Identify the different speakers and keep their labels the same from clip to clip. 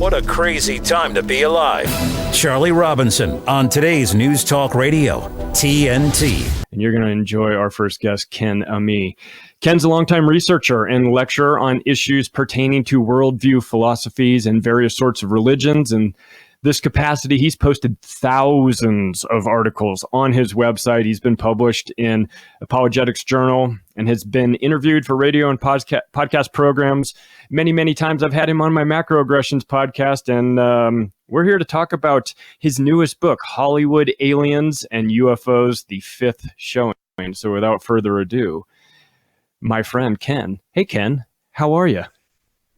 Speaker 1: What a crazy time to be alive. Charlie Robinson on today's News Talk Radio, TNT.
Speaker 2: And you're going to enjoy our first guest, Ken Ammi. Ken's a longtime researcher and lecturer on issues pertaining to worldview philosophies and various sorts of religions. And this capacity, he's posted thousands of articles on his website. He's been published in Apologetics Journal and has been interviewed for radio and podcast programs many, many times. I've had him on my Macroaggressions podcast, and we're here to talk about his newest book, Hollywood Aliens and UFOs, the fifth showing. So without further ado, my friend Ken. Hey, Ken, how are you?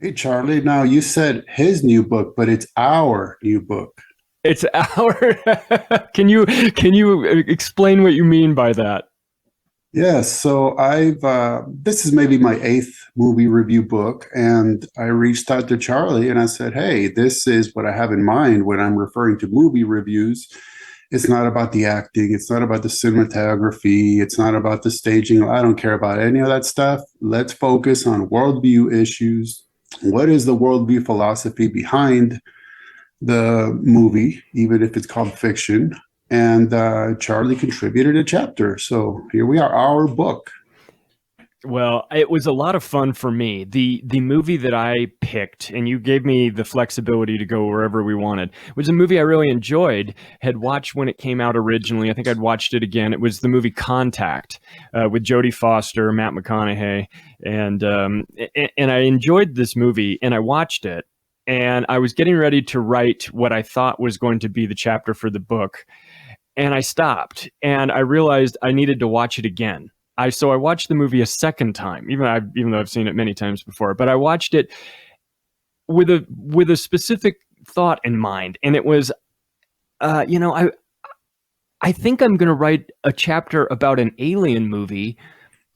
Speaker 3: Hey, Charlie. Now, you said his new book, but it's our new book.
Speaker 2: It's our. Can you explain what you mean by that?
Speaker 3: Yes. So this is maybe my 8th movie review book. And I reached out to Charlie and I said, hey, this is what I have in mind when I'm referring to movie reviews. It's not about the acting. It's not about the cinematography. It's not about the staging. I don't care about any of that stuff. Let's focus on worldview issues. What is the worldview philosophy behind the movie, even if it's called fiction? And Charlie contributed a chapter. So here we are, our book.
Speaker 2: Well, it was a lot of fun for me. The movie that I picked, and you gave me the flexibility to go wherever we wanted, was a movie I really enjoyed, had watched when it came out originally. I think I'd watched it again. It was the movie Contact with Jodie Foster, Matt McConaughey. And I enjoyed this movie, and I watched it, and I was getting ready to write what I thought was going to be the chapter for the book. And I stopped, and I realized I needed to watch it again. So I watched the movie a second time, even though I've seen it many times before. But I watched it with a specific thought in mind, and it was, I think I'm going to write a chapter about an alien movie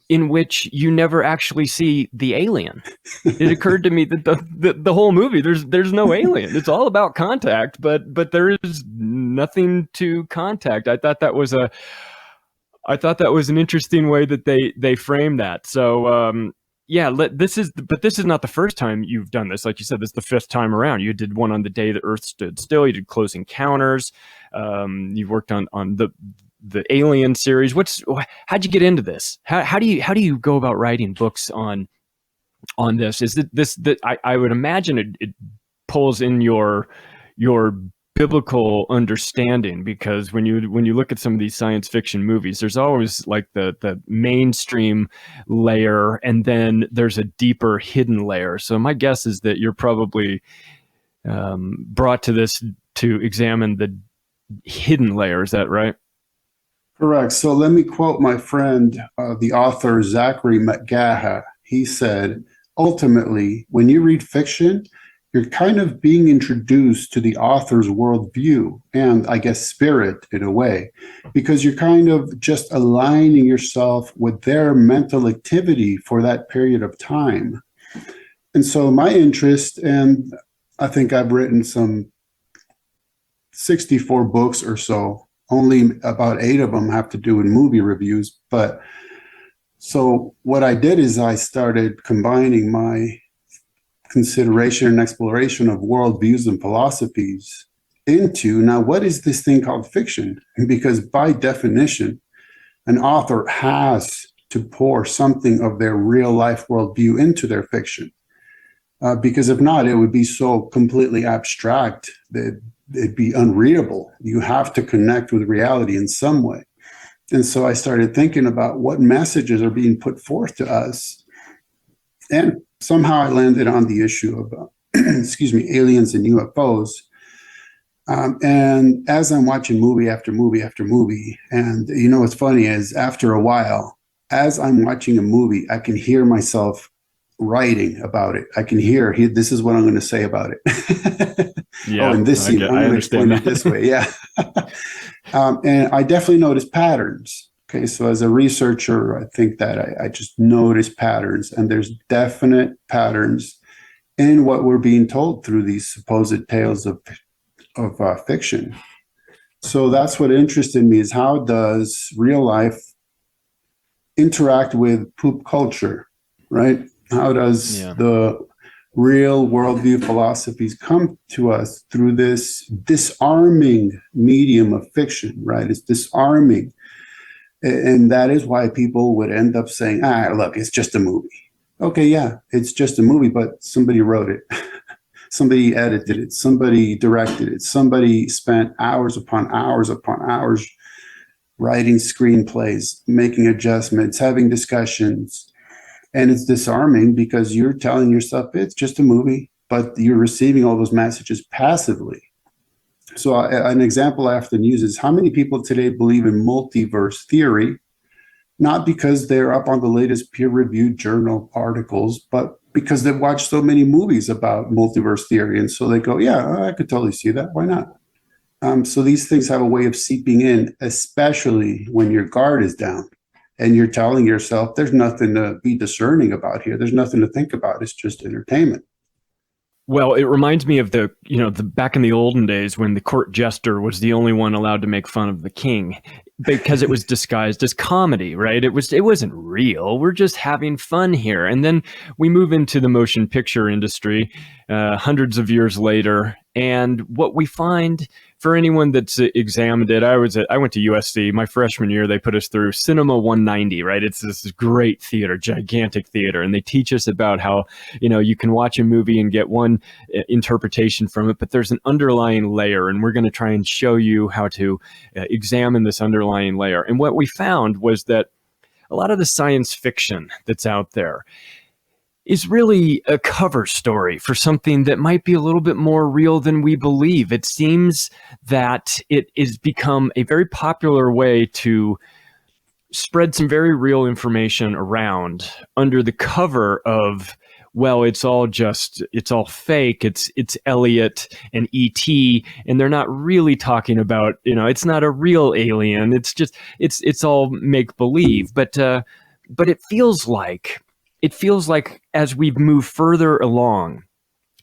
Speaker 2: in which you never actually see the alien. It occurred to me that the whole movie, there's no alien. It's all about contact, but there is nothing to contact. I thought that was an interesting way that they frame that. So this is not the first time you've done this. Like you said, this is the 5th time around. You did one on the day the Earth stood still. You did Close Encounters. You've worked on the Alien series. How'd you get into this? How do you go about writing books on this? Is that I would imagine it pulls in your biblical understanding, because when you look at some of these science fiction movies, there's always like the mainstream layer, and then there's a deeper hidden layer. So my guess is that you're probably brought to this to examine the hidden layer. Is that right?
Speaker 3: Correct. So let me quote my friend, the author Zachary McGaha. He said, ultimately, when you read fiction, you're kind of being introduced to the author's worldview and, I guess, spirit in a way, because you're kind of just aligning yourself with their mental activity for that period of time. And so my interest, and I think I've written some 64 books or so, only about 8 of them have to do with movie reviews. But so what I did is I started combining my consideration and exploration of worldviews and philosophies into, now, what is this thing called fiction? Because by definition, an author has to pour something of their real life worldview into their fiction. Because if not, it would be so completely abstract that it'd be unreadable. You have to connect with reality in some way. And so I started thinking about what messages are being put forth to us. And somehow I landed on the issue of, aliens and UFOs. And as I'm watching movie after movie after movie, and what's funny is after a while, as I'm watching a movie, I can hear myself writing about it. I can hear, this is what I'm going to say about it.
Speaker 2: Yeah,
Speaker 3: in this scene, I'm going to explain it this way. Yeah. And I definitely notice patterns. Okay, so as a researcher, I think that I just notice patterns, and there's definite patterns in what we're being told through these supposed tales of fiction. So that's what interested me, is how does real life interact with poop culture, right? How does the real worldview philosophies come to us through this disarming medium of fiction, right? It's disarming. And that is why people would end up saying, look, it's just a movie. Okay, yeah, it's just a movie, but somebody wrote it. Somebody edited it. Somebody directed it. Somebody spent hours upon hours writing screenplays, making adjustments, having discussions. And it's disarming because you're telling yourself it's just a movie, but you're receiving all those messages passively. So an example I often use is how many people today believe in multiverse theory, not because they're up on the latest peer-reviewed journal articles, but because they've watched so many movies about multiverse theory. And so they go, yeah, I could totally see that. Why not? So these things have a way of seeping in, especially when your guard is down and you're telling yourself there's nothing to be discerning about here. There's nothing to think about. It's just entertainment.
Speaker 2: Well, it reminds me of the back in the olden days when the court jester was the only one allowed to make fun of the king because it was disguised as comedy, right? It wasn't real. We're just having fun here. And then we move into the motion picture industry hundreds of years later. And what we find, for anyone that's examined it, I went to USC my freshman year. They put us through Cinema 190, right? It's this great theater, gigantic theater, and they teach us about how you can watch a movie and get one interpretation from it, but there's an underlying layer, and we're going to try and show you how to examine this underlying layer. And what we found was that a lot of the science fiction that's out there is really a cover story for something that might be a little bit more real than we believe. It seems that it has become a very popular way to spread some very real information around under the cover of, well, it's all fake. It's Elliot and E.T., and they're not really talking about, it's not a real alien. It's just, it's all make believe. But it feels like as we've moved further along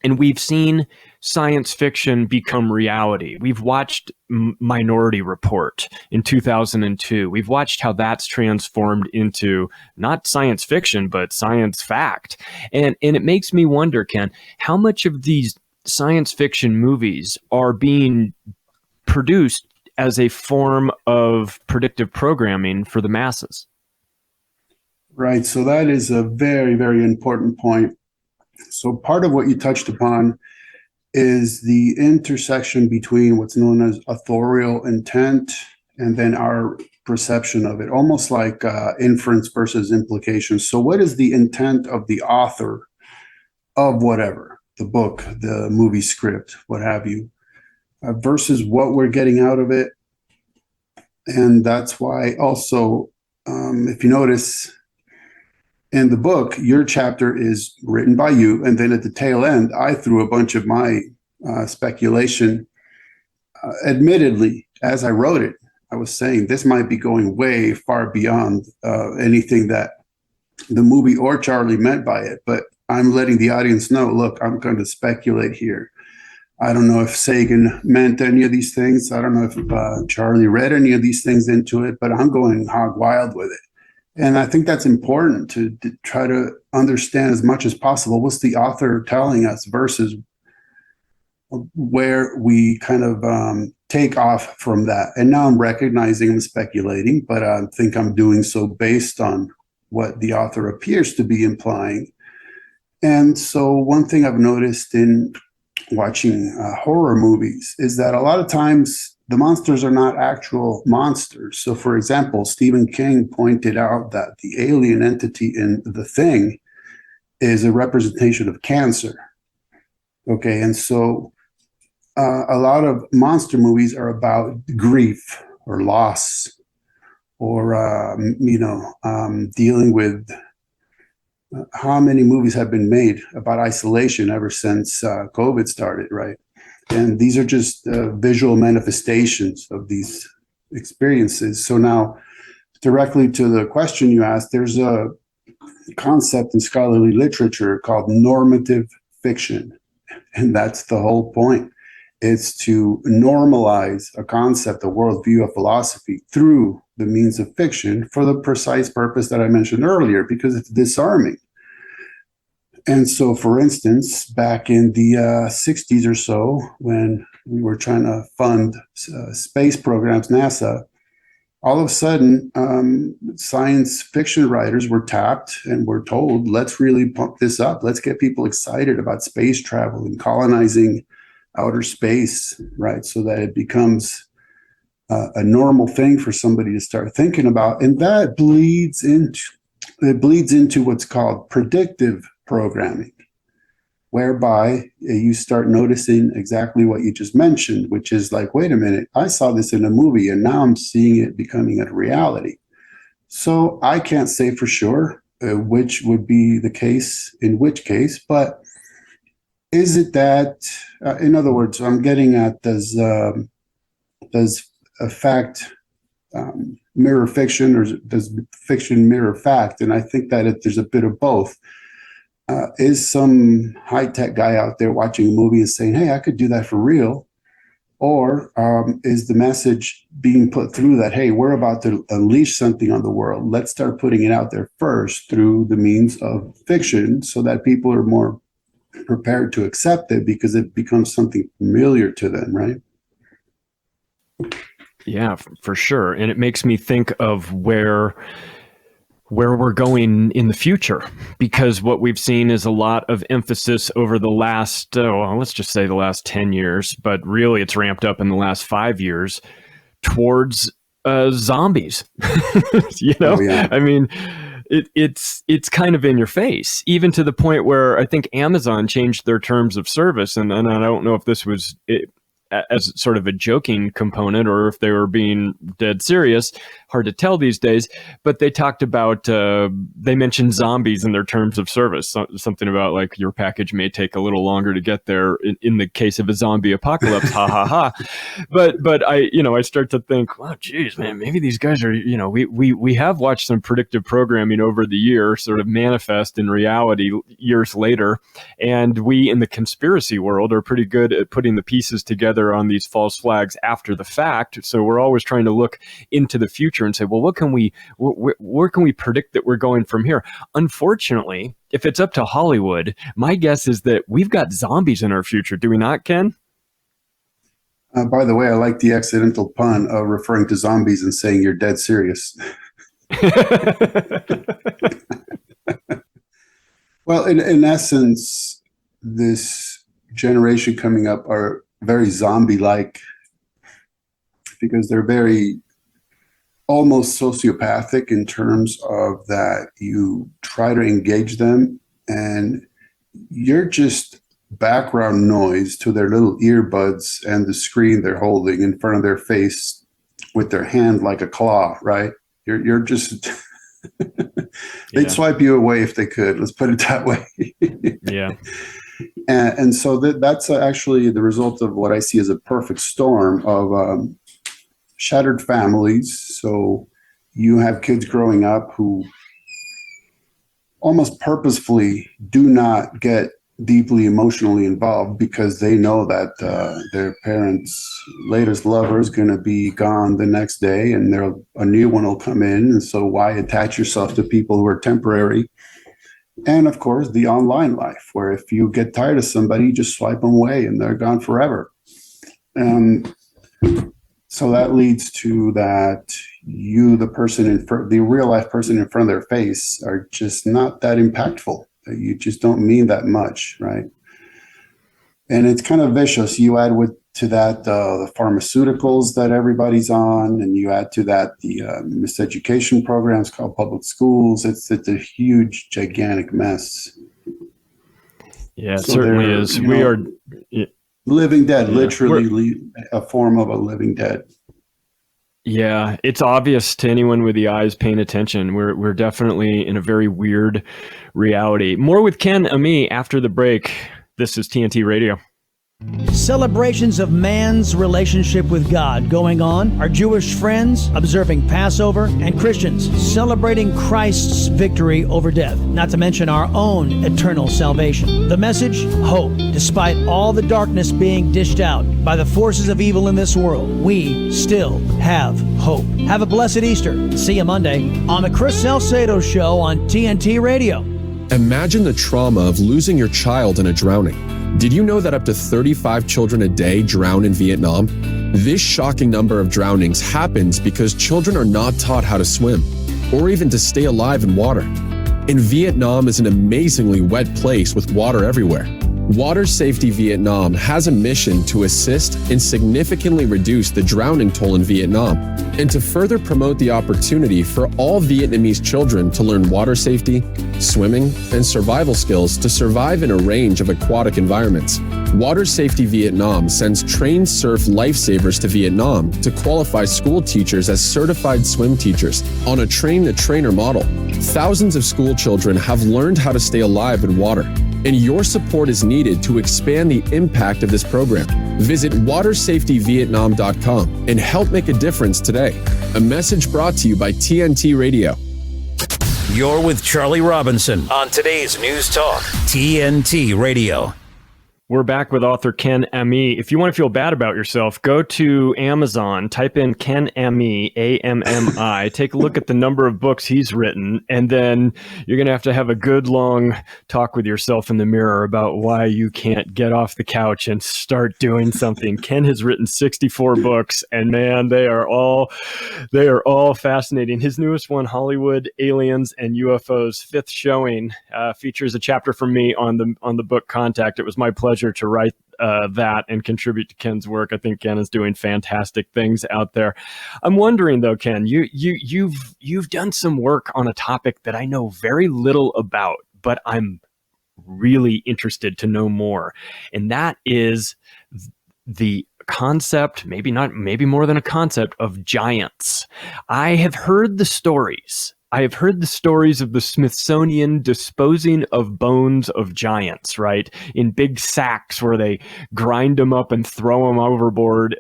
Speaker 2: and we've seen science fiction become reality. We've watched Minority Report in 2002. We've watched how that's transformed into not science fiction, but science fact. And it makes me wonder, Ken, how much of these science fiction movies are being produced as a form of predictive programming for the masses?
Speaker 3: Right. So that is a very, very important point. So part of what you touched upon is the intersection between what's known as authorial intent and then our perception of it, almost like inference versus implication. So what is the intent of the author of whatever, the book, the movie script, what have you, versus what we're getting out of it? And that's why also, if you notice, in the book, your chapter is written by you, and then at the tail end, I threw a bunch of my speculation. Admittedly, as I wrote it, I was saying this might be going way far beyond anything that the movie or Charlie meant by it, but I'm letting the audience know, look, I'm going to speculate here. I don't know if Sagan meant any of these things. I don't know if Charlie read any of these things into it, but I'm going hog wild with it. And I think that's important to try to understand as much as possible. What's the author telling us versus where we kind of take off from that. And now I'm recognizing I'm speculating, but I think I'm doing so based on what the author appears to be implying. And so one thing I've noticed in watching horror movies is that a lot of times the monsters are not actual monsters. So, for example, Stephen King pointed out that the alien entity in The Thing is a representation of cancer. Okay, and so a lot of monster movies are about grief or loss or, dealing with how many movies have been made about isolation ever since COVID started, right? And these are just visual manifestations of these experiences. So now, directly to the question you asked, there's a concept in scholarly literature called normative fiction. And that's the whole point. It's to normalize a concept, a worldview, a philosophy through the means of fiction for the precise purpose that I mentioned earlier, because it's disarming. And so, for instance, back in the 60s or so, when we were trying to fund space programs, NASA, all of a sudden, science fiction writers were tapped and were told, let's really pump this up. Let's get people excited about space travel and colonizing outer space, right? So that it becomes a normal thing for somebody to start thinking about. And that bleeds into what's called predictive programming, whereby you start noticing exactly what you just mentioned, which is like, wait a minute, I saw this in a movie and now I'm seeing it becoming a reality. So I can't say for sure which would be the case in which case, but is it that, in other words, I'm getting at, does a fact mirror fiction, or does fiction mirror fact? And I think that there's a bit of both. Is some high-tech guy out there watching a movie and saying, hey, I could do that for real? Or is the message being put through that, hey, we're about to unleash something on the world. Let's start putting it out there first through the means of fiction so that people are more prepared to accept it because it becomes something familiar to them, right?
Speaker 2: Yeah, for sure. And it makes me think of where we're going in the future, because what we've seen is a lot of emphasis over the last, let's just say the last 10 years, but really it's ramped up in the last 5 years towards zombies.
Speaker 3: Oh, yeah.
Speaker 2: I mean, it's kind of in your face, even to the point where I think Amazon changed their terms of service. And I don't know if this was as sort of a joking component or if they were being dead serious. Hard to tell these days, but they talked about, they mentioned zombies in their terms of service. Something about like your package may take a little longer to get there in the case of a zombie apocalypse. Ha ha ha. But I start to think, wow, geez, man, maybe these guys are, we have watched some predictive programming over the year sort of manifest in reality years later. And we in the conspiracy world are pretty good at putting the pieces together on these false flags after the fact. So we're always trying to look into the future and say, well, where can we predict that we're going from here? Unfortunately, if it's up to Hollywood, my guess is that we've got zombies in our future. Do we not, Ken?
Speaker 3: By the way, I like the accidental pun of referring to zombies and saying you're dead serious. Well, in essence, this generation coming up are very zombie-like because they're very almost sociopathic in terms of that you try to engage them and you're just background noise to their little earbuds and the screen they're holding in front of their face with their hand like a claw, right? You're just they'd swipe you away if they could. Let's put it that way.
Speaker 2: Yeah.
Speaker 3: And so that's actually the result of what I see as a perfect storm of shattered families. So you have kids growing up who almost purposefully do not get deeply emotionally involved because they know that their parents' latest lover is going to be gone the next day and a new one will come in. And so why attach yourself to people who are temporary? And of course, the online life, where if you get tired of somebody, you just swipe them away and they're gone forever. So that leads to that the person the real life person in front of their face are just not that impactful. You just don't mean that much, right? And it's kind of vicious. You add to that the pharmaceuticals that everybody's on, and you add to that the miseducation programs called public schools. It's a huge, gigantic mess.
Speaker 2: Yeah, it certainly is. We are
Speaker 3: living dead, literally a form of a living dead.
Speaker 2: Yeah, it's obvious to anyone with the eyes paying attention. We're definitely in a very weird reality. More with Ken Ammi after the break. This is TNT Radio.
Speaker 4: Celebrations of man's relationship with God going on. Our Jewish friends observing Passover, and Christians celebrating Christ's victory over death, not to mention our own eternal salvation. The message? Hope. Despite all the darkness being dished out by the forces of evil in this world, we still have hope. Have a blessed Easter. See you Monday on the Chris Salcedo Show on TNT Radio.
Speaker 5: Imagine the trauma of losing your child in a drowning. Did you know that up to 35 children a day drown in Vietnam? This shocking number of drownings happens because children are not taught how to swim, or even to stay alive in water. And Vietnam is an amazingly wet place with water everywhere. Water Safety Vietnam has a mission to assist and significantly reduce the drowning toll in Vietnam, and to further promote the opportunity for all Vietnamese children to learn water safety, swimming, and survival skills to survive in a range of aquatic environments. Water Safety Vietnam sends trained surf lifesavers to Vietnam to qualify school teachers as certified swim teachers on a train-the-trainer model. Thousands of school children have learned how to stay alive in water, and your support is needed to expand the impact of this program. Visit watersafetyvietnam.com and help make a difference today. A message brought to you by TNT Radio.
Speaker 1: You're with Charlie Robinson on today's News Talk, TNT Radio.
Speaker 2: We're back with author Ken Ammi. If you want to feel bad about yourself, go to Amazon, type in Ken Ammi, A-M-M-I, take a look at the number of books he's written, and then you're going to have a good long talk with yourself in the mirror about why you can't get off the couch and start doing something. Ken has written 64 books, and man, they are all fascinating. His newest one, Hollywood, Aliens, and UFOs, fifth showing, features a chapter from me on the book Contact. It was my pleasure to write that and contribute to Ken's work. I think Ken is doing fantastic things out there. I'm wondering though, Ken, you've done some work on a topic that I know very little about, but I'm really interested to know more. And that is the concept, maybe more than a concept, of giants. I have heard the stories of the Smithsonian disposing of bones of giants, right? In big sacks where they grind them up and throw them overboard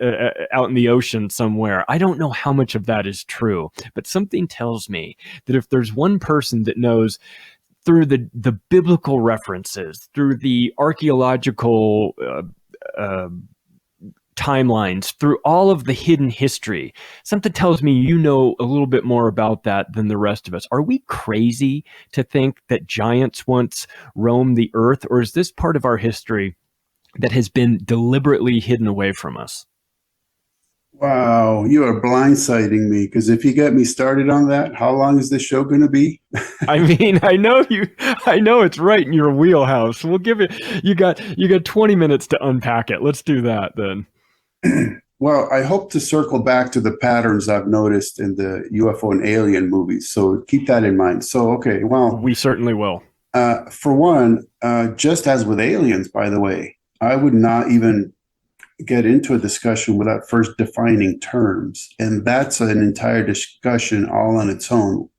Speaker 2: out in the ocean somewhere. I don't know how much of that is true, but something tells me that if there's one person that knows through the biblical references, through the archaeological timelines, through all of the hidden history, something tells me you know a little bit more about that than the rest of us. Are we crazy to think that giants once roamed the earth, or is this part of our history that has been deliberately hidden away from us?
Speaker 3: Wow, you are blindsiding me, because if you get me started on that, how long is this show going to be?
Speaker 2: I mean, I know it's right in your wheelhouse. We'll give it, you got 20 minutes to unpack it. Let's do that then.
Speaker 3: Well, I hope to circle back to the patterns I've noticed in the UFO and alien movies. So keep that in mind. So, okay, well,
Speaker 2: we certainly will.
Speaker 3: For one, just as with aliens, by the way, I would not even get into a discussion without first defining terms. And that's an entire discussion all on its own.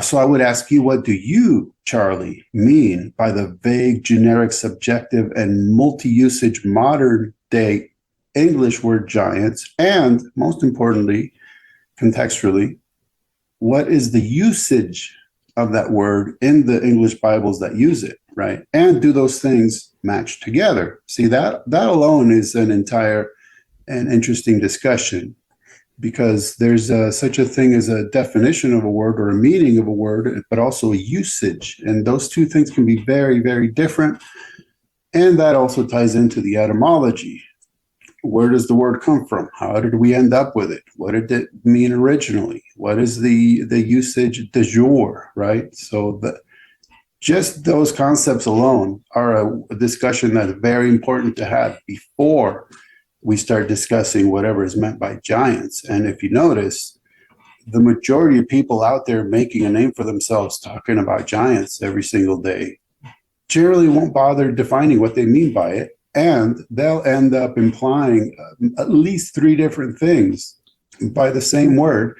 Speaker 3: So I would ask you, what do you, Charlie, mean by the vague, generic, subjective, and multi-usage modern day English word giants? And most importantly, contextually, what is the usage of that word in the English Bibles that use it, right? And do those things match together? See, that alone is an entire and interesting discussion, because there's such a thing as a definition of a word or a meaning of a word, but also a usage. And those two things can be very, very different. And that also ties into the etymology. Where does the word come from? How did we end up with it? What did it mean originally? What is the usage de jour, right? So just those concepts alone are a discussion that's very important to have before we start discussing whatever is meant by giants. And if you notice, the majority of people out there making a name for themselves talking about giants every single day generally won't bother defining what they mean by it. And they'll end up implying at least three different things by the same word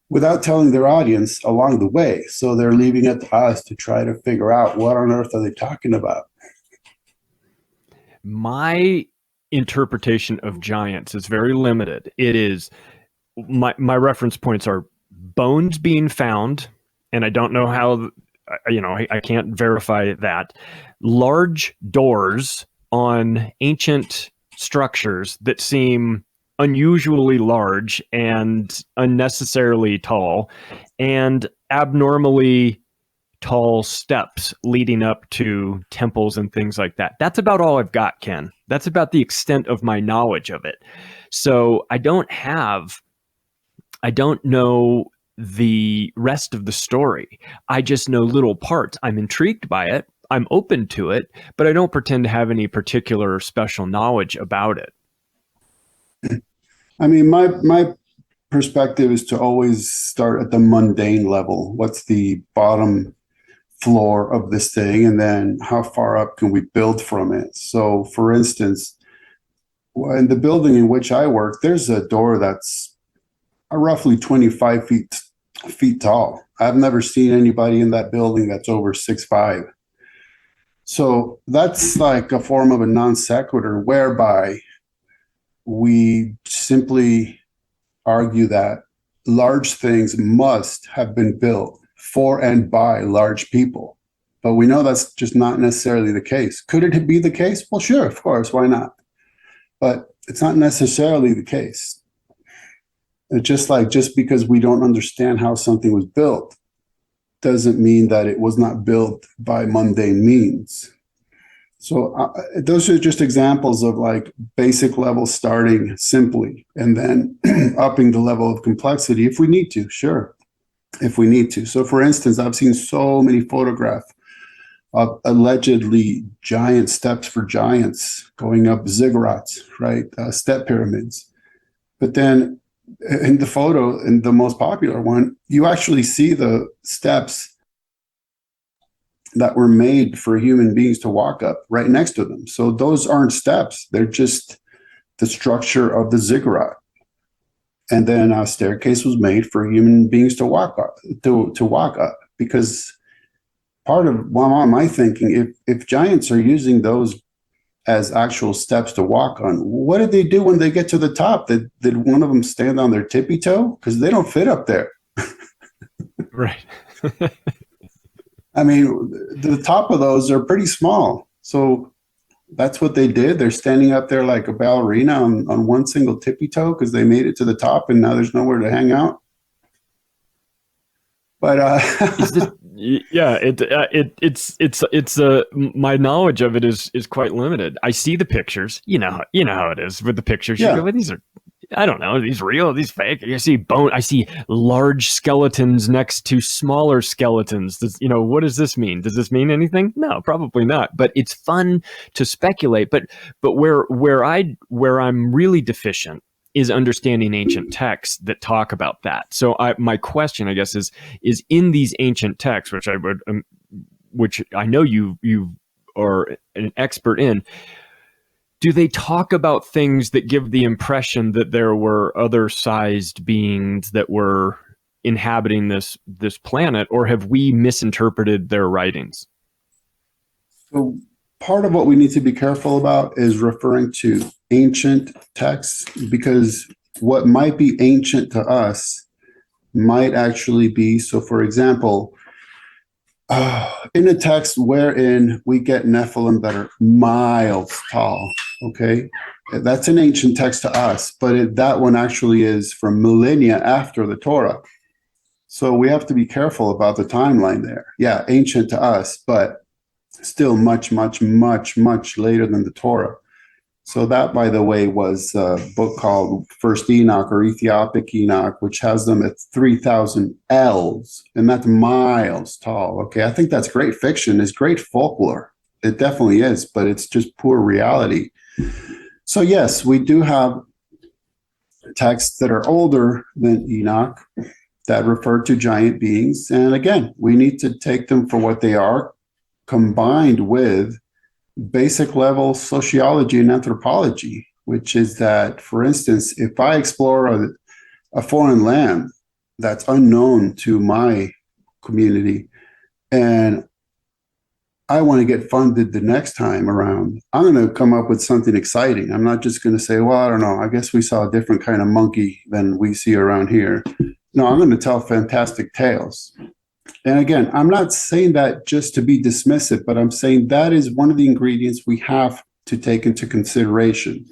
Speaker 3: without telling their audience along the way. So they're leaving it to us to try to figure out what on earth are they talking about.
Speaker 2: My interpretation of giants is very limited. It is, my reference points are bones being found, and I don't know how, I can't verify that. Large doors on ancient structures that seem unusually large and unnecessarily tall, and abnormally tall steps leading up to temples and things like that. That's about all I've got, Ken. That's about the extent of my knowledge of it. So I don't know the rest of the story. I just know little parts. I'm intrigued by it. I'm open to it, but I don't pretend to have any particular or special knowledge about it.
Speaker 3: I mean, my perspective is to always start at the mundane level. What's the bottom floor of this thing? And then how far up can we build from it? So for instance, in the building in which I work, there's a door that's roughly 25 feet tall. I've never seen anybody in that building that's over 6'5". So that's like a form of a non sequitur whereby we simply argue that large things must have been built for and by large people. But we know that's just not necessarily the case. Could it be the case? Well, sure, of course, why not? But it's not necessarily the case. It's just because we don't understand how something was built doesn't mean that it was not built by mundane means. So those are just examples of like basic level starting simply and then upping the level of complexity if we need to, sure, if we need to. So for instance, I've seen so many photographs of allegedly giant steps for giants going up ziggurats, right? Step pyramids. But then in the photo, in the most popular one, you actually see the steps that were made for human beings to walk up right next to them. So those aren't steps. They're just the structure of the ziggurat. And then a staircase was made for human beings to walk up, to walk up. Because part of my thinking, if giants are using those as actual steps to walk on, what did they do when they get to the top? Did one of them stand on their tippy toe? Because they don't fit up there.
Speaker 2: Right.
Speaker 3: I mean, the top of those are pretty small. So that's what they did. They're standing up there like a ballerina on one single tippy toe because they made it to the top and now there's nowhere to hang out. But
Speaker 2: my knowledge of it is quite limited. I see the pictures. You know how it is with the pictures.
Speaker 3: Yeah.
Speaker 2: You go, well, these are, I don't know, are these real? Are these fake? I see large skeletons next to smaller skeletons. What does this mean? Does this mean anything? No, probably not. But it's fun to speculate. But where I'm really deficient is understanding ancient texts that talk about that. So my question, I guess, is in these ancient texts, which I know you are an expert in. Do they talk about things that give the impression that there were other sized beings that were inhabiting this planet, or have we misinterpreted their writings?
Speaker 3: So part of what we need to be careful about is referring to ancient texts, because what might be ancient to us might actually be, so for example, in a text wherein we get Nephilim that are miles tall, okay? That's an ancient text to us, but that one actually is from millennia after the Torah. So we have to be careful about the timeline there. Yeah, ancient to us, but still much, much, much, much later than the Torah. So that, by the way, was a book called First Enoch or Ethiopic Enoch, which has them at 3,000 ells, and that's miles tall. Okay, I think that's great fiction. It's great folklore. It definitely is, but it's just poor reality. So yes, we do have texts that are older than Enoch that refer to giant beings. And again, we need to take them for what they are, combined with basic level sociology and anthropology, which is that, for instance, if I explore a foreign land that's unknown to my community and I want to get funded the next time around, I'm going to come up with something exciting. I'm not just going to say, well, I don't know, I guess we saw a different kind of monkey than we see around here. No, I'm going to tell fantastic tales. And again, I'm not saying that just to be dismissive, but I'm saying that is one of the ingredients we have to take into consideration.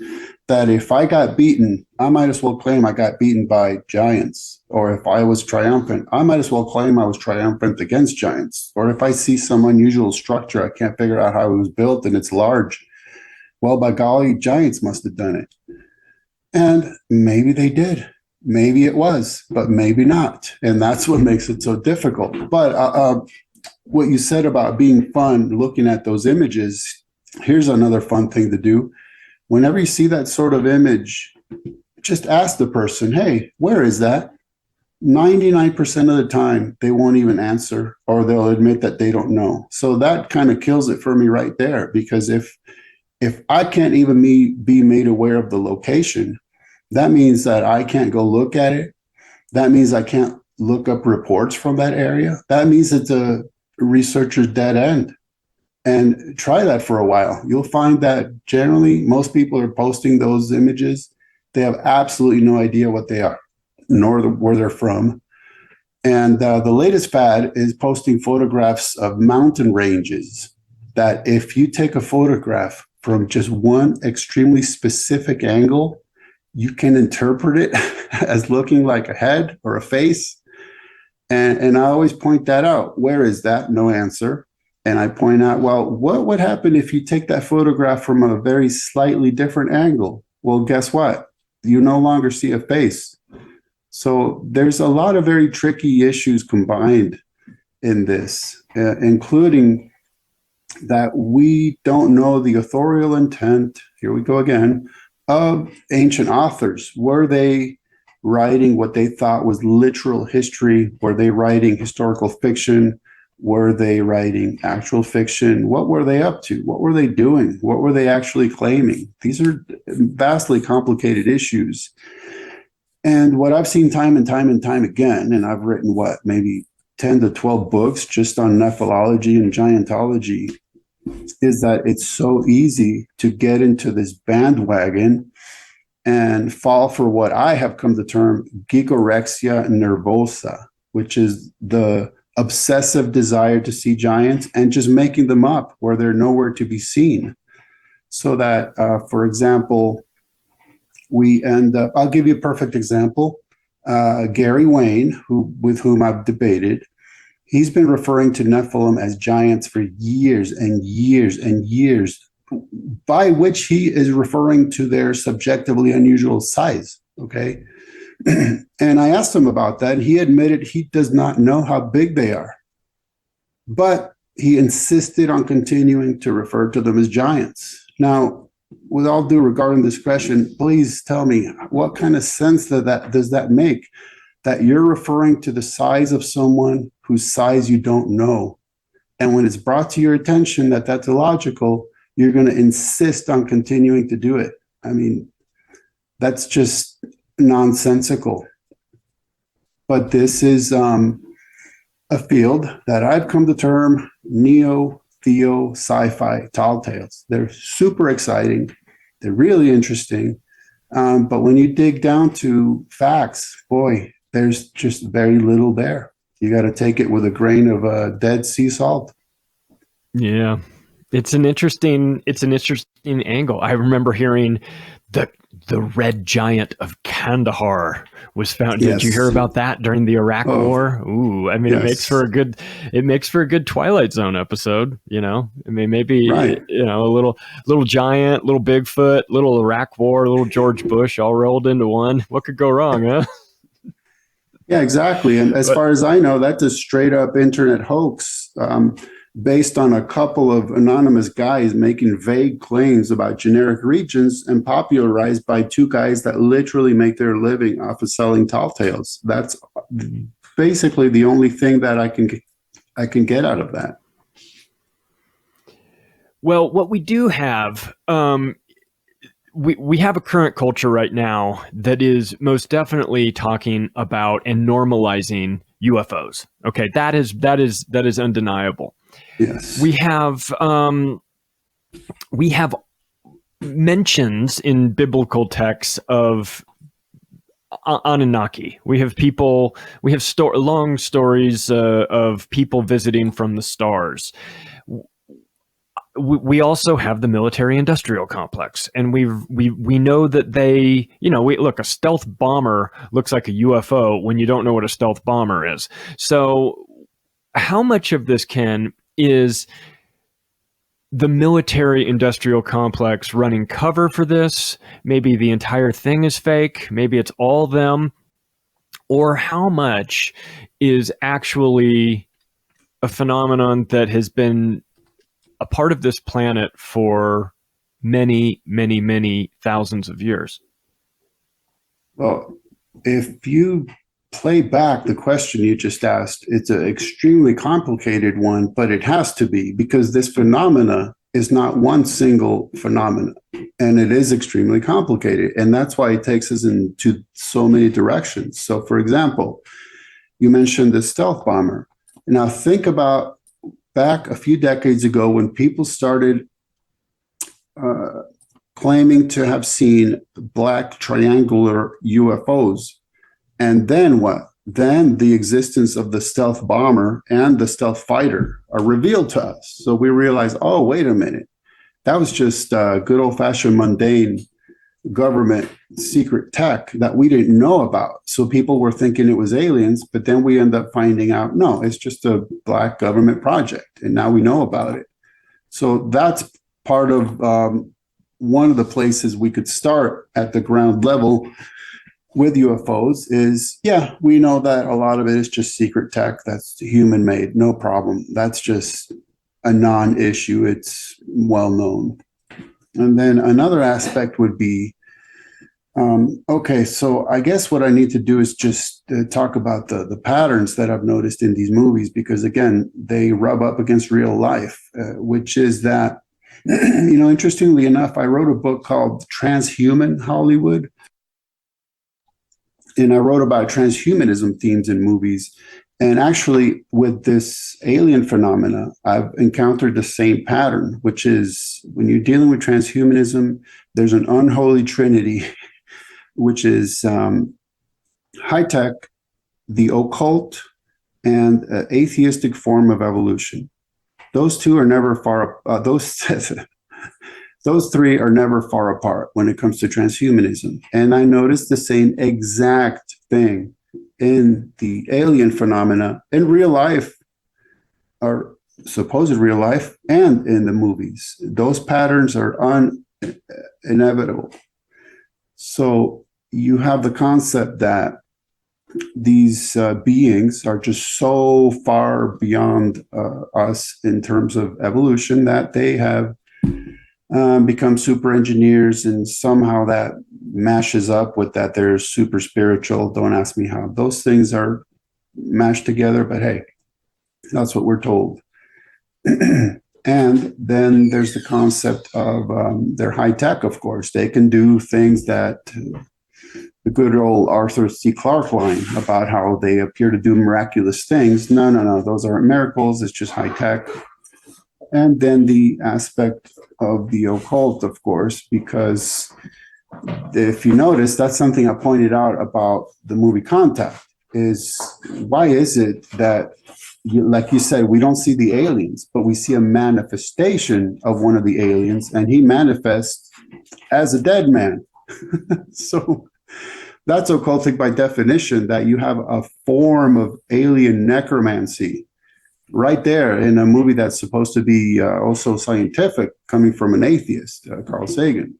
Speaker 3: that if I got beaten, I might as well claim I got beaten by giants. Or if I was triumphant, I might as well claim I was triumphant against giants. Or if I see some unusual structure, I can't figure out how it was built and it's large. Well, by golly, giants must have done it. And maybe they did. Maybe it was, but maybe not. And that's what makes it so difficult. But what you said about being fun, looking at those images, here's another fun thing to do. Whenever you see that sort of image, just ask the person, hey, where is that? 99% of the time, they won't even answer, or they'll admit that they don't know. So that kind of kills it for me right there, because if I can't even be made aware of the location, that means that I can't go look at it. That means I can't look up reports from that area. That means it's a researcher's dead end. And try that for a while. You'll find that generally most people are posting those images. They have absolutely no idea what they are, nor where they're from. And the latest fad is posting photographs of mountain ranges that if you take a photograph from just one extremely specific angle, you can interpret it as looking like a head or a face. And I always point that out. Where is that? No answer. And I point out, well, what would happen if you take that photograph from a very slightly different angle? Well, guess what? You no longer see a face. So there's a lot of very tricky issues combined in this, including that we don't know the authorial intent, here we go again, of ancient authors. Were they writing what they thought was literal history? Were they writing historical fiction? Were they writing actual fiction? What were they up to? What were they doing? What were they actually claiming? These are vastly complicated issues. And what I've seen time and time and time again, and I've written maybe 10 to 12 books just on nephelology and giantology, is that it's so easy to get into this bandwagon and fall for what I have come to term gigorexia nervosa, which is the obsessive desire to see giants and just making them up where they're nowhere to be seen. So that, for example, we end up, I'll give you a perfect example. Gary Wayne, with whom I've debated, he's been referring to Nephilim as giants for years and years and years, by which he is referring to their subjectively unusual size, okay? And I asked him about that, and he admitted he does not know how big they are. But he insisted on continuing to refer to them as giants. Now, with all due regard and discretion, please tell me, what kind of sense does that make? That you're referring to the size of someone whose size you don't know. And when it's brought to your attention that that's illogical, you're going to insist on continuing to do it. I mean, that's just nonsensical. But this is a field that I've come to term neo-theo sci-fi tall tales. They're super exciting. They're really interesting. But when you dig down to facts, boy, there's just very little there. You got to take it with a grain of dead sea salt.
Speaker 2: Yeah. It's an interesting angle. I remember hearing the red giant of Kandahar was found.
Speaker 3: Yes.
Speaker 2: Did you hear about that during the Iraq War? Ooh, I mean,
Speaker 3: yes.
Speaker 2: it makes for a good Twilight Zone episode, you know? I mean, maybe,
Speaker 3: right.
Speaker 2: You know, a little giant, little Bigfoot, little Iraq War, little George Bush all rolled into one. What could go wrong, huh?
Speaker 3: Yeah, exactly. And as far as I know, that's a straight up internet hoax. Based on a couple of anonymous guys making vague claims about generic regions and popularized by two guys that literally make their living off of selling tall tales. That's basically the only thing that I can get out of that.
Speaker 2: Well, what we do have, we have a current culture right now that is most definitely talking about and normalizing UFOs. Okay, that is undeniable.
Speaker 3: Yes.
Speaker 2: We have mentions in biblical texts of Anunnaki. We have long stories of people visiting from the stars. we also have the military-industrial complex, and we know that they, look, a stealth bomber looks like a UFO when you don't know what a stealth bomber is. So, how much of this, Ken, is the military-industrial complex running cover for this? Maybe the entire thing is fake. Maybe it's all them. Or how much is actually a phenomenon that has been a part of this planet for many, many, many thousands of years?
Speaker 3: Well, if you play back the question you just asked, it's an extremely complicated one, but it has to be, because this phenomena is not one single phenomena, and it is extremely complicated. And that's why it takes us into so many directions. So, for example, you mentioned the stealth bomber. Now, think about back a few decades ago when people started claiming to have seen black triangular UFOs. And then what? Then the existence of the stealth bomber and the stealth fighter are revealed to us. So we realize, oh, wait a minute. That was just good old-fashioned mundane government secret tech that we didn't know about. So people were thinking it was aliens, but then we end up finding out, no, it's just a black government project. And now we know about it. So that's part of one of the places we could start at the ground level with UFOs is, yeah, we know that a lot of it is just secret tech that's human made. No problem. That's just a non-issue. It's well known. And then another aspect would be, okay, so I guess what I need to do is just talk about the patterns that I've noticed in these movies, because again, they rub up against real life, which is that, interestingly enough, I wrote a book called Transhuman Hollywood. And I wrote about transhumanism themes in movies. And actually, with this alien phenomena, I've encountered the same pattern, which is when you're dealing with transhumanism, there's an unholy trinity, which is high tech, the occult, and an atheistic form of evolution. Those two are never far. Those three are never far apart when it comes to transhumanism. And I noticed the same exact thing in the alien phenomena in real life, or supposed real life, and in the movies. Those patterns are inevitable. So you have the concept that these beings are just so far beyond us in terms of evolution that they have become super engineers, and somehow that mashes up with that they're super spiritual. Don't ask me how. Those things are mashed together, but hey, that's what we're told. And then there's the concept of they're high tech, of course. They can do things that the good old Arthur C. Clarke line about how they appear to do miraculous things. No, those aren't miracles. It's just high tech. And then the aspect of the occult, of course, because if you notice, that's something I pointed out about the movie Contact, is why is it that, like you said, we don't see the aliens, but we see a manifestation of one of the aliens, and he manifests as a dead man. So that's occultic by definition, that you have a form of alien necromancy right there in a movie that's supposed to be also scientific, coming from an atheist, Carl Sagan.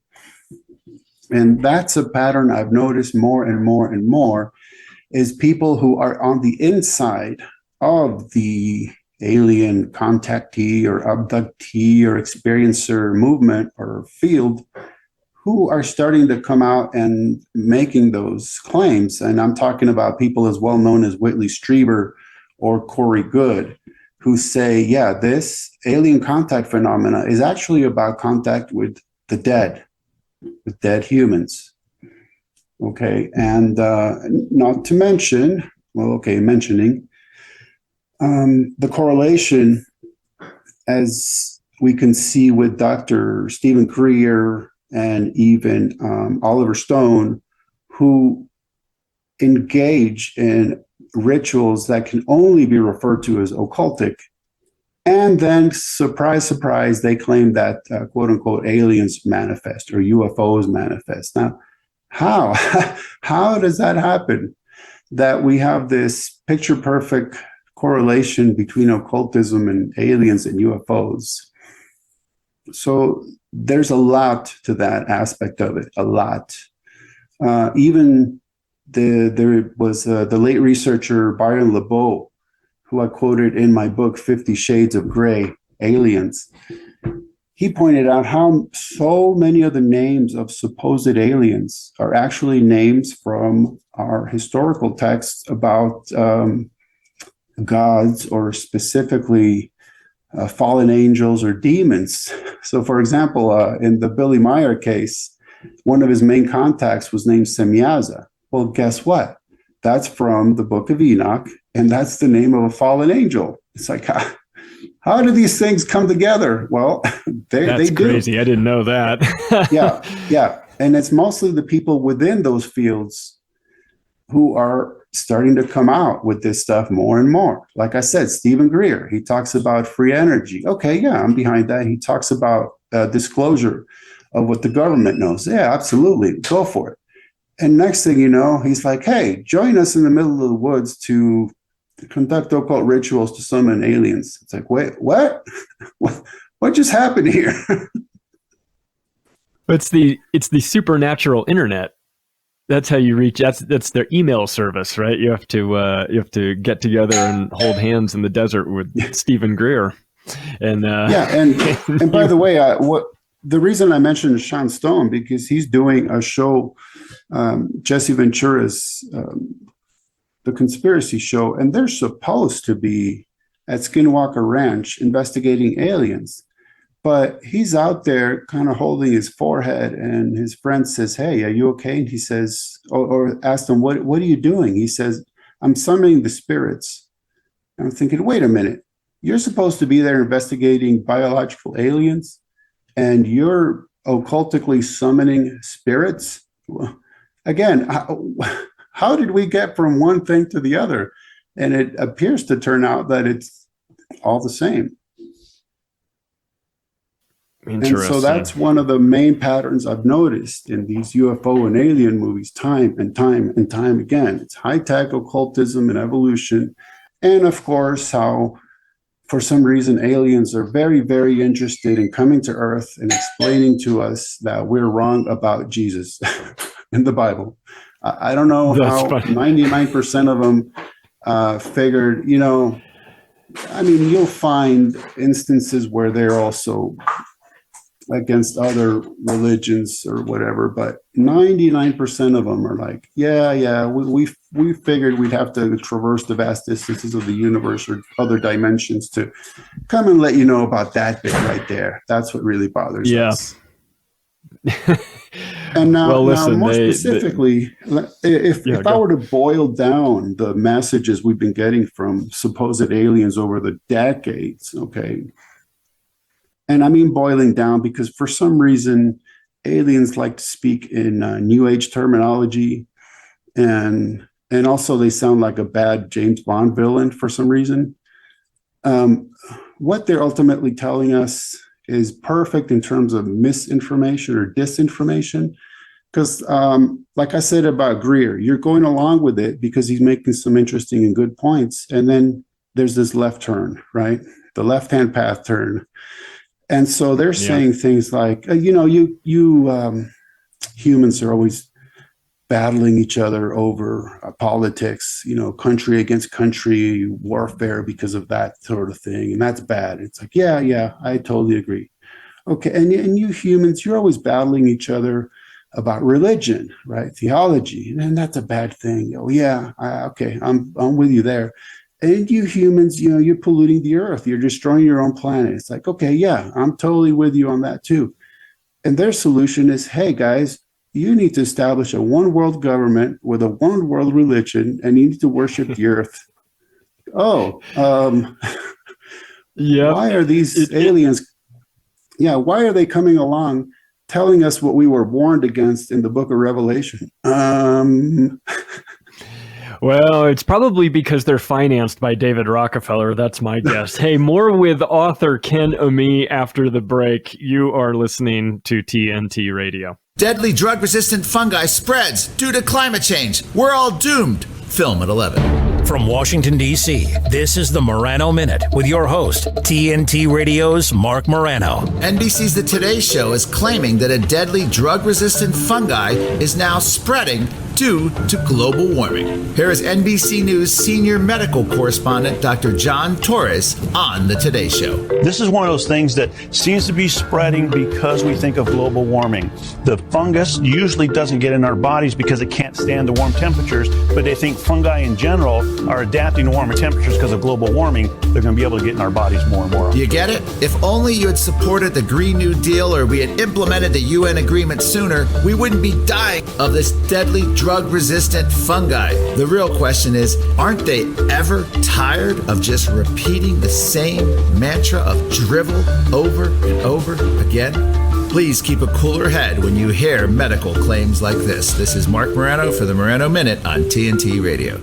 Speaker 3: And that's a pattern I've noticed more and more and more, is people who are on the inside of the alien contactee or abductee or experiencer movement or field, who are starting to come out and making those claims. And I'm talking about people as well known as Whitley Strieber or Corey Goode, who say, yeah, this alien contact phenomena is actually about contact with the dead, with dead humans. Okay, and not to mention, mentioning the correlation, as we can see with Dr. Stephen Greer and even Oliver Stone, who engage in rituals that can only be referred to as occultic, And then, surprise, surprise, they claim that quote unquote aliens manifest or UFOs manifest. Now, how? How does that happen? That we have this picture perfect correlation between occultism and aliens and UFOs. So there's a lot to that aspect of it, a lot. Even there was the late researcher Byron LeBeau, who I quoted in my book, 50 Shades of Grey, Aliens. He pointed out how so many of the names of supposed aliens are actually names from our historical texts about gods, or specifically fallen angels or demons. So, for example, in the Billy Meyer case, one of his main contacts was named Semyaza. Well, guess what? That's from the Book of Enoch, and that's the name of a fallen angel. It's like, how do these things come together? Well, they do.
Speaker 2: Crazy. I didn't know that.
Speaker 3: Yeah. And it's mostly the people within those fields who are starting to come out with this stuff more and more. Like I said, Stephen Greer, he talks about free energy. Okay, yeah, I'm behind that. He talks about disclosure of what the government knows. Yeah, absolutely. Go for it. And next thing you know, he's like, hey, join us in the middle of the woods to conduct occult rituals to summon aliens. It's like, wait, what? What just happened here?
Speaker 2: It's the supernatural internet. That's how you reach. That's their email service, right? You have to get together and hold hands in the desert with Stephen Greer. And
Speaker 3: and by the way, the reason I mentioned Sean Stone, because he's doing a show, Jesse Ventura's The Conspiracy Show, and they're supposed to be at Skinwalker Ranch investigating aliens. But he's out there kind of holding his forehead, and his friend says, hey, are you okay? And he says, or asked him, what are you doing? He says, I'm summoning the spirits. And I'm thinking, wait a minute, you're supposed to be there investigating biological aliens, and you're occultically summoning spirits? Well, again, how did we get from one thing to the other? And it appears to turn out that it's all the same. And so that's one of the main patterns I've noticed in these UFO and alien movies time and time and time again. It's high-tech occultism and evolution. And of course, how for some reason aliens are very, very interested in coming to Earth and explaining to us that we're wrong about Jesus in the Bible. I don't know
Speaker 2: That's
Speaker 3: how
Speaker 2: funny.
Speaker 3: 99% of them figured, I mean, you'll find instances where they're also against other religions or whatever, but 99% of them are like, we figured we'd have to traverse the vast distances of the universe or other dimensions to come and let you know about that bit right there. That's what really bothers us. And now, more specifically, if I were to boil down the messages we've been getting from supposed aliens over the decades, okay, and I mean boiling down because for some reason, aliens like to speak in New Age terminology, and also they sound like a bad James Bond villain for some reason. What they're ultimately telling us is perfect in terms of misinformation or disinformation. Because like I said about Greer, you're going along with it because he's making some interesting and good points. And then there's this left turn, right? The left-hand path turn. And so they're saying things like, you humans are always battling each other over politics, country against country warfare because of that sort of thing. And that's bad. It's like, yeah, I totally agree. Okay. And you humans, you're always battling each other about religion, right? Theology. And that's a bad thing. Oh yeah. Okay. I'm with you there. And you humans, you're polluting the earth. You're destroying your own planet. It's like, okay, yeah, I'm totally with you on that too. And their solution is, hey guys, you need to establish a one world government with a one world religion, and you need to worship the earth. Oh, why are these aliens? Why are they coming along telling us what we were warned against in the book of Revelation?
Speaker 2: Well, it's probably because they're financed by David Rockefeller. That's my guess. Hey, more with author Ken Ammi after the break. You are listening to TNT Radio.
Speaker 6: Deadly drug-resistant fungi spreads due to climate change. We're all doomed. Film at 11.
Speaker 1: From Washington, D.C., this is the Morano Minute with your host, TNT Radio's Mark Morano.
Speaker 6: NBC's The Today Show is claiming that a deadly drug-resistant fungi is now spreading due to global warming. Here is NBC News senior medical correspondent Dr. John Torres on The Today Show.
Speaker 7: This is one of those things that seems to be spreading because we think of global warming. The fungus usually doesn't get in our bodies because it can't stand the warm temperatures, but they think fungi in general are adapting to warmer temperatures because of global warming. They're going to be able to get in our bodies more and more.
Speaker 6: You get it? If only you had supported the Green New Deal or we had implemented the UN agreement sooner, we wouldn't be dying of this deadly drug-resistant fungi. The real question is, aren't they ever tired of just repeating the same mantra of drivel over and over again? Please keep a cooler head when you hear medical claims like this. This is Mark Morano for the Morano Minute on TNT Radio.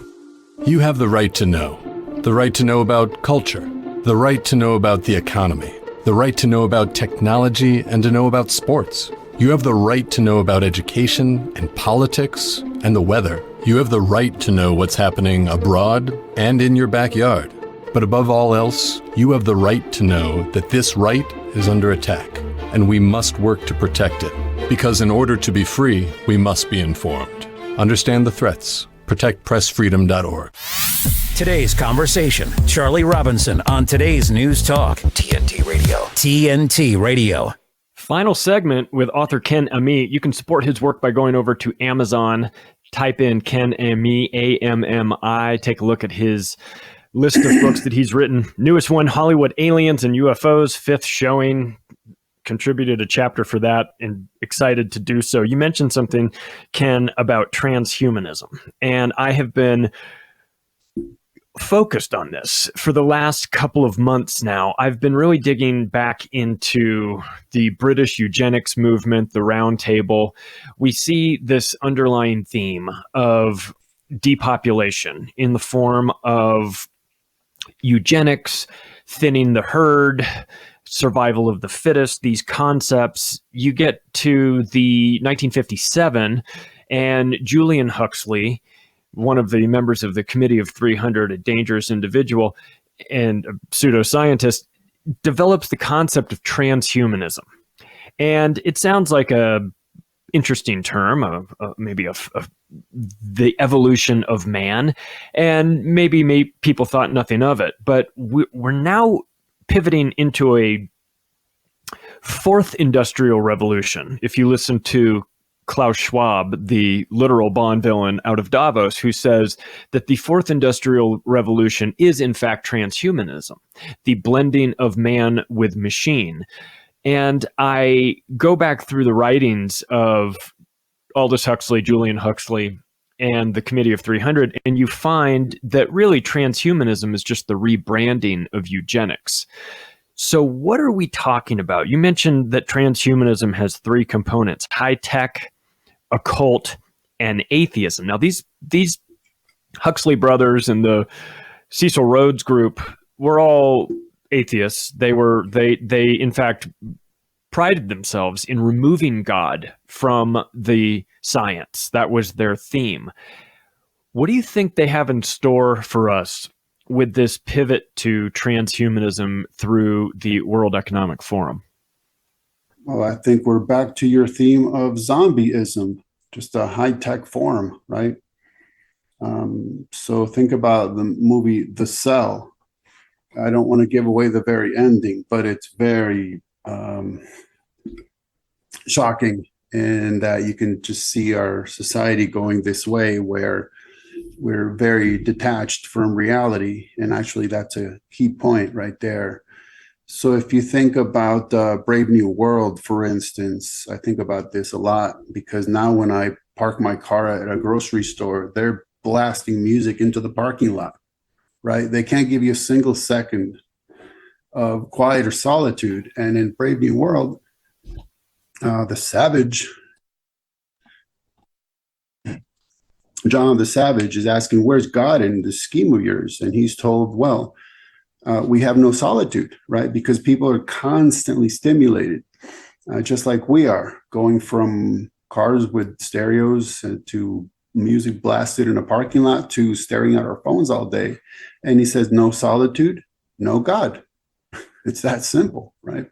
Speaker 8: You have the right to know. The right to know about culture. The right to know about the economy. The right to know about technology and to know about sports. You have the right to know about education and politics and the weather. You have the right to know what's happening abroad and in your backyard. But above all else, you have the right to know that this right is under attack, and we must work to protect it. Because in order to be free, we must be informed. Understand the threats. ProtectPressFreedom.org.
Speaker 1: Today's conversation, Charlie Robinson on today's News Talk, TNT Radio. TNT Radio.
Speaker 2: Final segment with author Ken Ammi. You can support his work by going over to Amazon, type in Ken Ammi, A-M-M-I, take a look at his list of books that he's written. Newest one, Hollywood Aliens and UFOs, fifth showing. Contributed a chapter for that and excited to do so. You mentioned something, Ken, about transhumanism, and I have been focused on this for the last couple of months now. I've been really digging back into the British eugenics movement, the Round Table. We see this underlying theme of depopulation in the form of eugenics, thinning the herd, survival of the fittest, these concepts. You get to the 1957 and Julian Huxley, one of the members of the Committee of 300, a dangerous individual and a pseudoscientist, develops the concept of transhumanism. And it sounds like a interesting term, maybe the evolution of man. And maybe people thought nothing of it. But we're now pivoting into a fourth industrial revolution. If you listen to Klaus Schwab, the literal Bond villain out of Davos, who says that the fourth industrial revolution is in fact transhumanism, the blending of man with machine. And I go back through the writings of Aldous Huxley, Julian Huxley, and the Committee of 300, and you find that really transhumanism is just the rebranding of eugenics. So what are we talking about? You mentioned that transhumanism has three components: high-tech, occult, and atheism. Now, these Huxley brothers and the Cecil Rhodes group were all atheists. They in fact prided themselves in removing God from the science. That was their theme. What do you think they have in store for us with this pivot to transhumanism through the World Economic Forum?
Speaker 3: Well, I think we're back to your theme of zombieism, just a high-tech form, right? So think about the movie The Cell. I don't want to give away the very ending, but it's very shocking in that you can just see our society going this way where we're very detached from reality. And actually, that's a key point right there. So if you think about Brave New World, for instance, I think about this a lot because now when I park my car at a grocery store, they're blasting music into the parking lot, right? They can't give you a single second of quiet or solitude. And in Brave New World, the savage John the Savage is asking, where's God in this scheme of yours? And he's told, well, we have no solitude, right? Because people are constantly stimulated, just like we are, going from cars with stereos to music blasted in a parking lot to staring at our phones all day. And he says, no solitude, no God. It's that simple, right?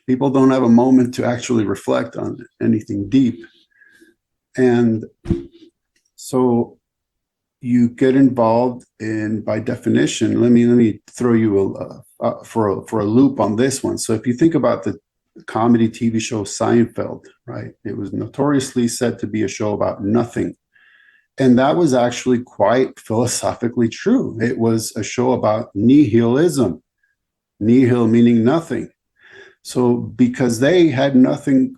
Speaker 3: People don't have a moment to actually reflect on anything deep. And so you get involved in, by definition, let me throw you for a loop on this one. So if you think about the comedy TV show Seinfeld, right? It was notoriously said to be a show about nothing. And that was actually quite philosophically true. It was a show about nihilism. Nihil meaning nothing. So because they had nothing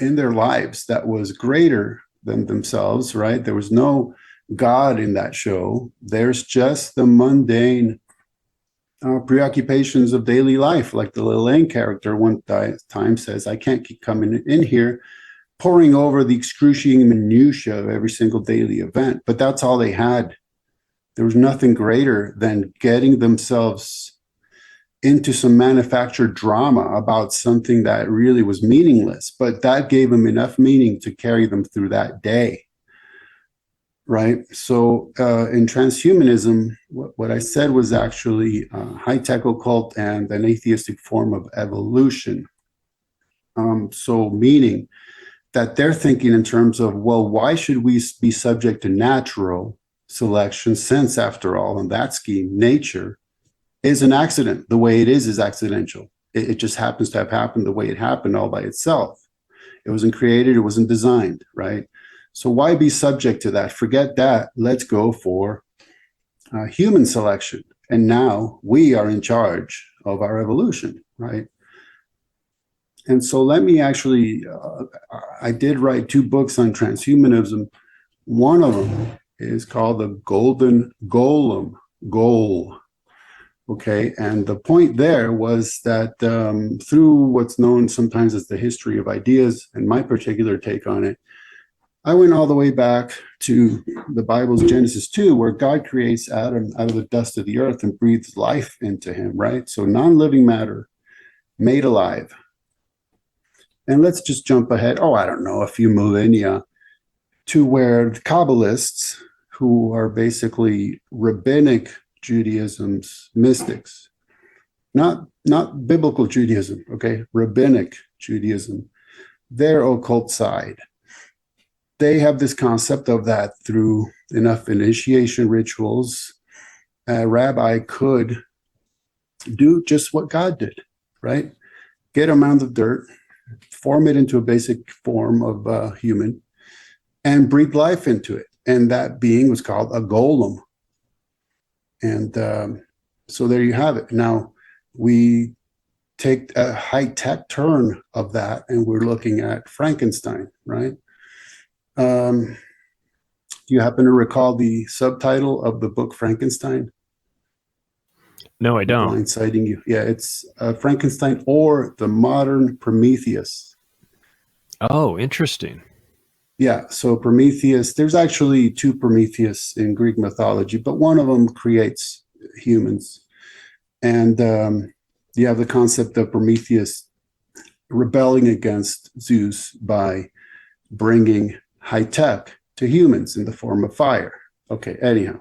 Speaker 3: in their lives that was greater than themselves, right? There was no God in that show. There's just the mundane preoccupations of daily life. Like the Lillian character one time says, I can't keep coming in here poring over the excruciating minutiae of every single daily event. But that's all they had. There was nothing greater than getting themselves into some manufactured drama about something that really was meaningless, but that gave them enough meaning to carry them through that day, right? So in transhumanism, what I said was actually high-tech occult and an atheistic form of evolution. So meaning that they're thinking in terms of, well, why should we be subject to natural selection, since after all, in that scheme, nature is an accident. The way it is accidental. It just happens to have happened the way it happened all by itself. It wasn't created, it wasn't designed, right? So why be subject to that? Forget that. Let's go for human selection. And now we are in charge of our evolution, right? And so let me actually, I did write 2 books on transhumanism. One of them is called The Golden Golem Goal. Okay, and the point there was that through what's known sometimes as the history of ideas, and my particular take on it, I went all the way back to the Bible's Genesis 2, where God creates Adam out of the dust of the earth and breathes life into him, right? So non-living matter made alive. And let's just jump ahead, a few millennia, to where the Kabbalists, who are basically rabbinic Judaism's mystics, not biblical Judaism, okay, rabbinic Judaism, their occult side. They have this concept of that through enough initiation rituals, a rabbi could do just what God did, right? Get a mound of dirt, form it into a basic form of human, and breathe life into it. And that being was called a golem. And so there you have it. Now we take a high-tech turn of that, and we're looking at Frankenstein, right? Do you happen to recall the subtitle of the book Frankenstein?
Speaker 2: No, I don't.
Speaker 3: Blindsiding you. Yeah, it's Frankenstein or the Modern Prometheus.
Speaker 2: Oh, interesting.
Speaker 3: Yeah, so Prometheus, there's actually 2 Prometheus in Greek mythology, but one of them creates humans. And you have the concept of Prometheus rebelling against Zeus by bringing high tech to humans in the form of fire. Okay, anyhow.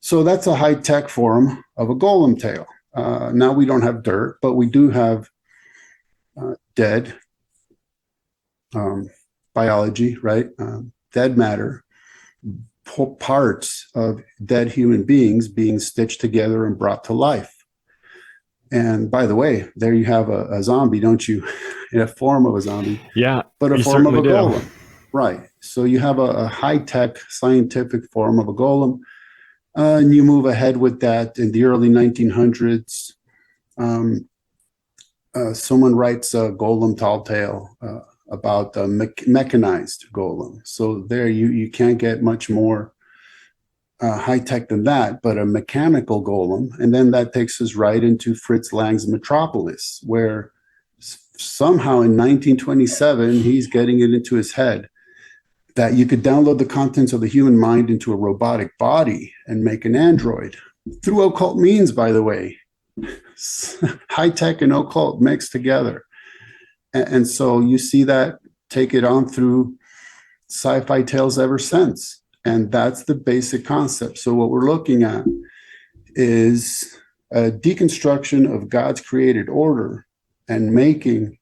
Speaker 3: So that's a high tech form of a golem tale. Now we don't have dirt, but we do have dead biology, right? Dead matter, parts of dead human beings being stitched together and brought to life. And by the way, there you have a zombie, don't you? In a form of a zombie.
Speaker 2: Yeah.
Speaker 3: But a form of a golem. Right. So you have a high-tech scientific form of a golem. And you move ahead with that in the early 1900s. Someone writes a golem tall tale about a mechanized golem. So there you can't get much more high-tech than that, but a mechanical golem. And then that takes us right into Fritz Lang's Metropolis, where somehow in 1927, he's getting it into his head that you could download the contents of the human mind into a robotic body and make an android through occult means, by the way. High tech and occult mixed together. And so you see that take it on through sci-fi tales ever since. And that's the basic concept. So what we're looking at is a deconstruction of God's created order and making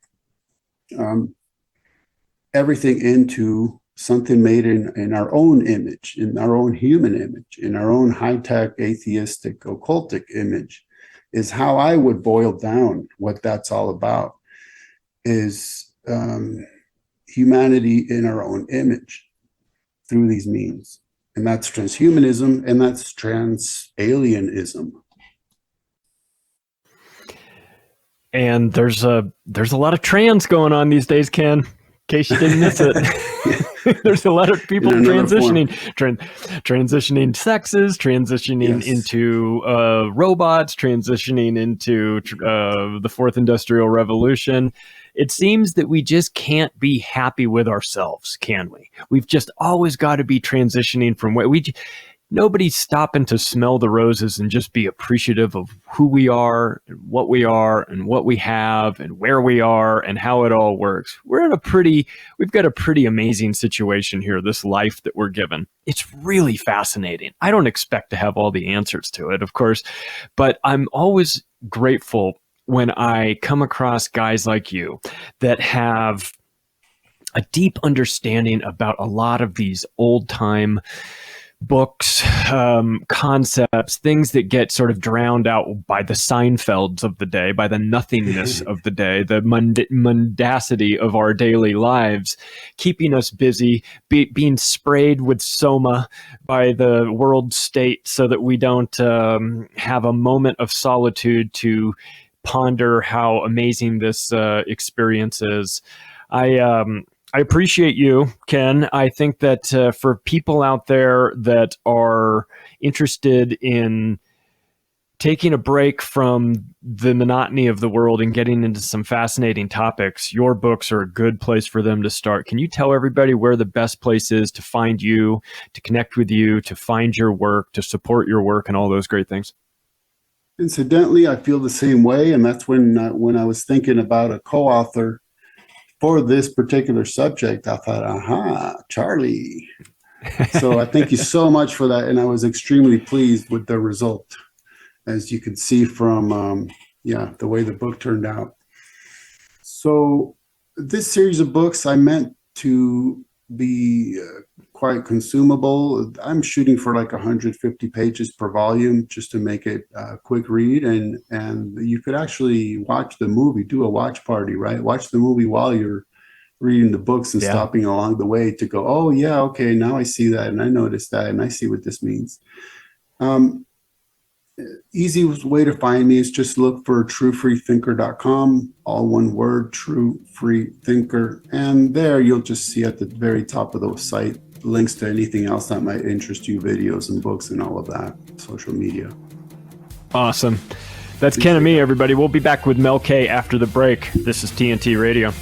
Speaker 3: everything into something made in our own image, in our own human image, in our own high-tech, atheistic, occultic image, is how I would boil down what that's all about, is humanity in our own image through these means. And that's transhumanism, and that's trans-alienism.
Speaker 2: And there's a lot of trans going on these days, Ken, in case you didn't miss it. There's a lot of people transitioning sexes, transitioning into robots, transitioning into the fourth industrial revolution. It seems that we just can't be happy with ourselves, can we? We've just always got to be transitioning from where nobody's stopping to smell the roses and just be appreciative of who we are and what we have and where we are and how it all works. We've got a pretty amazing situation here, this life that we're given. It's really fascinating. I don't expect to have all the answers to it, of course, but I'm always grateful when I come across guys like you that have a deep understanding about a lot of these old time books, concepts, things that get sort of drowned out by the Seinfelds of the day, by the nothingness of the day, the mundacity of our daily lives, keeping us busy, being sprayed with soma by the world state so that we don't have a moment of solitude to ponder how amazing this experience is. I appreciate you, Ken. I think that for people out there that are interested in taking a break from the monotony of the world and getting into some fascinating topics, your books are a good place for them to start. Can you tell everybody where the best place is to find you, to connect with you, to find your work, to support your work, and all those great things?
Speaker 3: Incidentally, I feel the same way, and that's when I was thinking about a co-author for this particular subject, I thought, Charlie. So I thank you so much for that. And I was extremely pleased with the result, as you can see from, the way the book turned out. So this series of books I meant to be quite consumable. I'm shooting for like 150 pages per volume just to make it a quick read. And you could actually watch the movie, do a watch party, right? Watch the movie while you're reading the books and stopping along the way to go, oh yeah, okay, now I see that and I noticed that and I see what this means. Easy way to find me is just look for truefreethinker.com, all one word, True Free Thinker. And there you'll just see at the very top of the site links to anything else that might interest you, videos and books and all of that, social media.
Speaker 2: Awesome. That's Ken Ammi, everybody. We'll be back with Mel K after the break. This is TNT Radio.